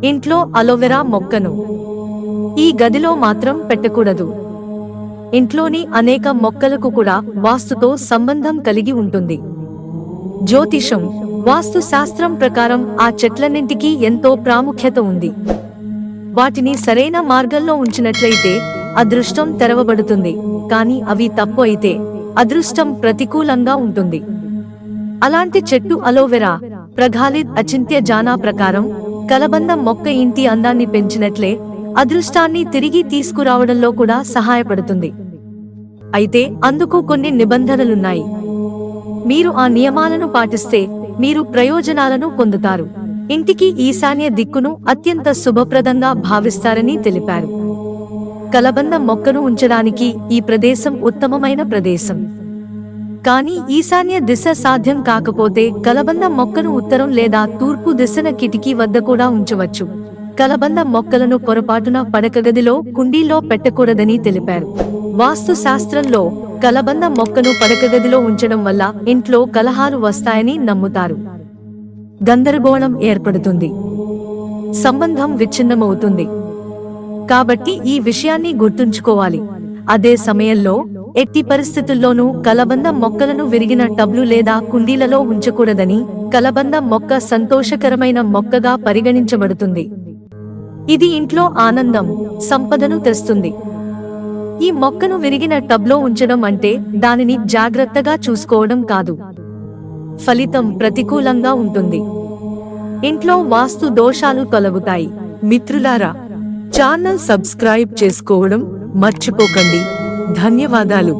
ఇంట్లో అలోవెరా మొక్కను ఈ గదిలో మాత్రం పెట్టకూడదు. ఇంట్లోని అనేక మొక్కలకు కూడా వాస్తుతో సంబంధం కలిగి ఉంటుంది. జ్యోతిషం, వాస్తు శాస్త్రం ప్రకారం ఆ చెట్లన్నింటికీ ఎంతో ప్రాముఖ్యత ఉంది. వాటిని సరైన మార్గంలో ఉంచినట్లయితే అదృష్టం తెరవబడుతుంది, కానీ అవి తప్పు అయితే అదృష్టం ప్రతికూలంగా ఉంటుంది. అలాంటి చెట్టు అలోవెరా. ప్రగాలిద్ అచింత్య జానా ప్రకారం కలబంద మొక్క ఇంటి అందాన్ని పెంచినట్లే అదృష్టాన్ని తిరిగి తీసుకురావడంలో కూడా సహాయపడుతుంది. అయితే అందుకు కొన్ని నిబంధనలున్నాయి. మీరు ఆ నియమాలను పాటిస్తే మీరు ప్రయోజనాలను పొందుతారు. ఇంటికి ఈశాన్య దిక్కును అత్యంత శుభప్రదంగా భావిస్తారని తెలిపారు. కలబంద మొక్కను ఉంచడానికి ఈ ప్రదేశం ఉత్తమమైన ప్రదేశం. కానీ ఈశాన్య దిశ సాధ్యం కాకపోతే కలబంద మొక్కను ఉత్తరం లేదా తూర్పు దిశన కిటికీ వద్ద కూడా ఉంచవచ్చు. కలబంద మొక్కలను పొరపాటున పడకగదిలో, కుండీలో పెట్టకూడదని తెలిపారు. వాస్తు శాస్త్రంలో కలబంద మొక్కను పడకగదిలో ఉంచడం వల్ల ఇంట్లో కలహాలు వస్తాయని నమ్ముతారు. గందరగోళం ఏర్పడుతుంది, సంబంధం విచ్ఛిన్నమవుతుంది. కాబట్టి ఈ విషయాన్ని గుర్తుంచుకోవాలి. అదే సమయంలో ఎట్టి పరిస్థితుల్లోనూ కలబంద మొక్కలను విరిగిన టబ్లు లేదా కుండీలలో ఉంచకూడదని, కలబంద మొక్క సంతోషకరమైన మొక్కగా పరిగణించబడుతుంది. ఇది ఇంట్లో ఆనందం, సంపదను తెస్తుంది. ఈ మొక్కను విరిగిన టబ్లో ఉంచడం అంటే దానిని జాగ్రత్తగా చూసుకోవడం కాదు. ఫలితం ప్రతికూలంగా ఉంటుంది. ఇంట్లో వాస్తు దోషాలు తొలగుతాయి. మిత్రులారా, ఛానల్ సబ్స్క్రైబ్ చేసుకోవడం మర్చిపోకండి. ధన్యవాదాలు.